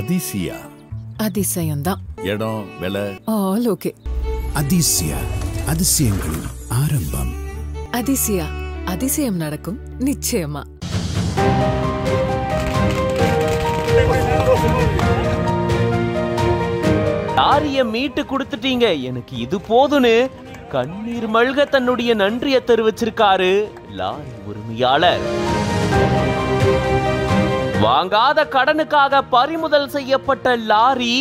அதிசயா அதிசயம்தான். இடம் விலை all okay. Athisaya அதிசயங்களின் ஆரம்பம். அதிசயா அதிசயம் நடக்கும் நிச்சயமா. லாரிய மீட்டு கொடுத்துட்டீங்க, எனக்கு இது போதுன்னு கண்ணீர் மல்க தன்னுடைய நன்றியை தெரிவிச்சிருக்காரு லாரி உரிமையாளர். வாங்காத கடனுக்காக பறிமுதல் செய்யப்பட்ட லாரி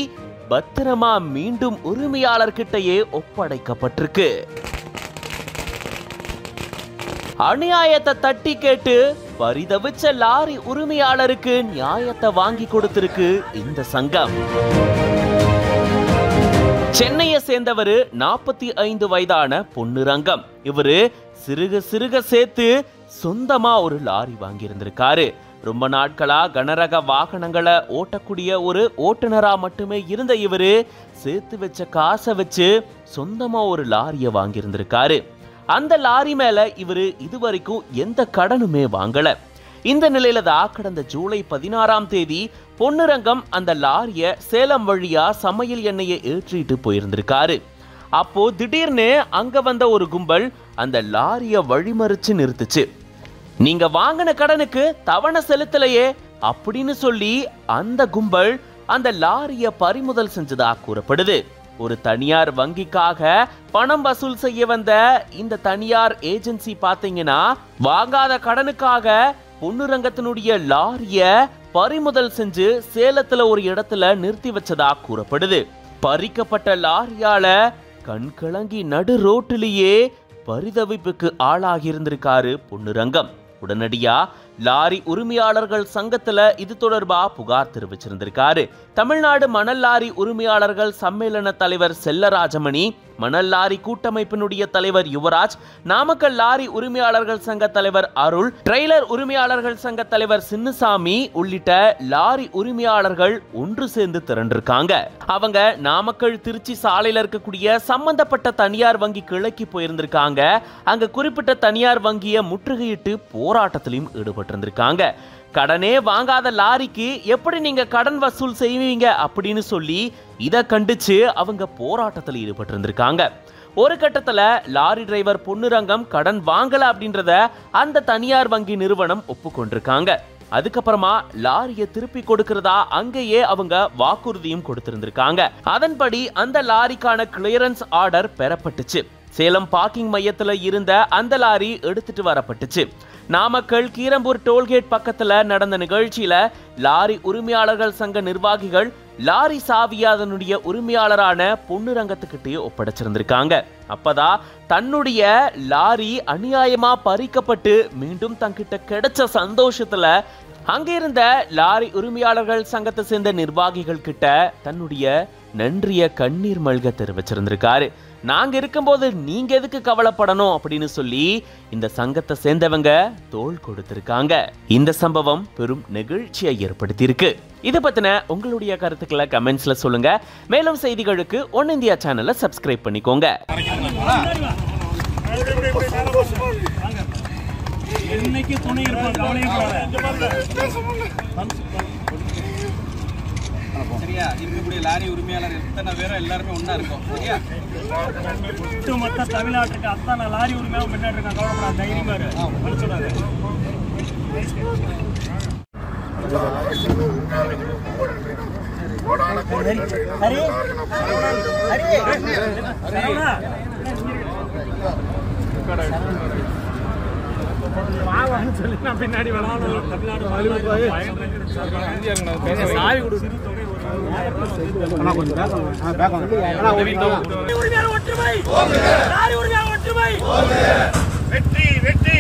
பத்திரமா மீண்டும் உரிமையாளர்கிட்டயே ஒப்படைக்கப்பட்டிருக்கு. அநியாயத்தை தட்டி கேட்டு பரிதவிச்ச லாரி உரிமையாளருக்கு நியாயத்தை வாங்கி கொடுத்திருக்கு இந்த சங்கம். சென்னையை சேர்ந்தவர் 45 வயதான பொன்னுரங்கம். இவரு சிறுக சிறுக சேர்த்து சொந்தமா ஒரு லாரி வாங்கி இருந்திருக்காரு. ரொம்ப நாட்களா கனரக வாகனங்களை ஓட்டக்கூடிய ஒரு ஓட்டுநரா மட்டுமே இருந்த இவரு சேர்த்து வச்ச காசை வச்சு சொந்தமா ஒரு லாரியை வாங்கி இருந்திருக்காரு. அந்த லாரி மேல இவரு இதுவரைக்கும் எந்த கடனுமே வாங்கல. இந்த நிலையில தான் கடந்த ஜூலை 16ஆம் தேதி பொன்னுரங்கம் அந்த லாரிய சேலம் வழியா சமையல் எண்ணெயை ஏற்றிட்டு போயிருந்திருக்காரு. அப்போ திடீர்னு அங்க வந்த ஒரு கும்பல் அந்த லாரிய வழிமறிச்சு நிறுத்துச்சு. நீங்க வாங்கின கடனுக்கு தவணை செலுத்தலையே அப்படின்னு சொல்லி அந்த கும்பல் அந்த லாரிய பறிமுதல் செஞ்சதா கூறப்படுது. ஒரு தனியார் வங்கிக்காக பணம் வசூல் செய்ய வந்த இந்த தனியார் ஏஜென்சி பாத்தீங்கன்னா வாங்காத கடனுக்காக பொன்னுரங்கத்தினுடைய லாரிய பறிமுதல் செஞ்சு சேலத்துல ஒரு இடத்துல நிறுத்தி வச்சதா கூறப்படுது. பறிக்கப்பட்ட லாரியால கண்கலங்கி நடு ரோட்டிலேயே பரிதவிப்புக்கு ஆளாகி இருந்திருக்காரு பொன்னுரங்கம். உடனடியா லாரி உரிமையாளர்கள் சங்கத்துல இது தொடர்பா புகார் தெரிவிச்சிருந்திருக்காரு. தமிழ்நாடு மணல் லாரி உரிமையாளர்கள் சம்மேளன தலைவர் செல்லராஜமணி, மணல் லாரி கூட்டமைப்பினுடைய தலைவர் யுவராஜ், நாமக்கல் லாரி உரிமையாளர்கள் சங்க தலைவர் அருள், ட்ரெய்லர் உரிமையாளர்கள் சங்க தலைவர் சின்னசாமி உள்ளிட்ட லாரி உரிமையாளர்கள் ஒன்று சேர்ந்து திரண்டிருக்காங்க. அவங்க நாமக்கல் திருச்சி சாலையில இருக்கக்கூடிய சம்பந்தப்பட்ட தனியார் வங்கி கிளைக்கு போயிருந்திருக்காங்க. அங்க குறிப்பிட்ட தனியார் வங்கியை முற்றுகையிட்டு போராட்டத்திலும் ஈடுபட்டிருந்திருக்காங்க. கடனே வாங்காத லாரிக்கு எப்படி நீங்க கடன் வசூல் செய்வீங்க அப்படின்னு சொல்லி இதை கண்டிச்சு அவங்க போராட்டத்தில் ஈடுபட்டிருந்திருக்காங்க. ஒரு கட்டத்துல லாரி டிரைவர் பொன்னுரங்கம் கடன் வாங்கல அப்படின்றத அந்த தனியார் வங்கி நிறுவனம் ஒப்புக்கொண்டிருக்காங்க. அதுக்கப்புறமா லாரியை திருப்பி கொடுக்கிறதா அங்கேயே அவங்க வாக்குறுதியும் கொடுத்திருந்திருக்காங்க. அதன்படி அந்த லாரிக்கான கிளியரன்ஸ் ஆர்டர் பெறப்பட்டுச்சு. சேலம் பார்க்கிங் மையத்துல இருந்த அந்த லாரி எடுத்துட்டு வரப்பட்டுச்சு. நாமக்கல் கீரம்பூர் டோல்கேட் பக்கத்துல நடந்த நிகழ்ச்சியில லாரி உரிமையாளர்கள் சங்க நிர்வாகிகள் லாரி சாவியை அதனுடைய உரிமையாளரான பொன்னுரங்கத்துக்கிட்டே ஒப்படைச்சிருந்திருக்காங்க. அப்பதான் தன்னுடைய லாரி அநியாயமா பறிக்கப்பட்டு மீண்டும் தங்கிட்ட கிடைச்ச சந்தோஷத்துல அங்கிருந்த லாரி உரிமையாளர்கள் சங்கத்தை சேர்ந்த நிர்வாகிகள் கிட்ட தன்னுடைய நன்றிய கண்ணீர் மல்க தெரிவிச்சிருந்திருக்காரு. நாங்க இருக்கும்போது நீங்க எதுக்கு கவலைப்படணும் அப்படின்னு சொல்லி இந்த சங்கத்தை சேர்ந்தவங்க தோள் கொடுத்திருக்காங்க. இந்த சம்பவம் பெரும் நெகிழ்ச்சியை ஏற்படுத்தி இருக்கு. இதை பத்தின உங்களுடைய கருத்துக்களை கமெண்ட்ஸ்ல சொல்லுங்க. மேலும் செய்திகளுக்கு ஒன் இந்தியா சேனலை சப்ஸ்கிரைப் பண்ணிக்கோங்க. என்னைக்கு துணை இருப்பான், சரியா? இருக்கக்கூடிய லாரி உரிமையாளர் எத்தனை பேரும் எல்லாருமே ஒன்னா இருக்கும். சரியா? ஒட்டுமொத்த தமிழ்நாட்டுக்கு அத்தனை லாரி உரிமையாளர் முன்னாடி இருக்கான். கவலைப்படாத, தைரியமா இரு. சொல்லாது சொல்லி நான் பின்னாடி விளாடுவோம். தமிழ்நாடு சாவி கொடு. வெற்றி வெற்றி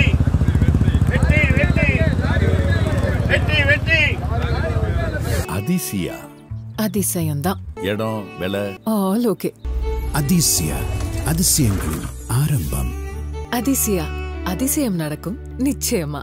வெற்றி வெற்றி வெற்றி வெற்றி. அதிசயா அதிசயம்தான். இடம் விலை ஆல் ஓகே. அதிசயா அதிசயங்களின் ஆரம்பம். அதிசயா அதிசயம் நடக்கும் நிச்சயமா.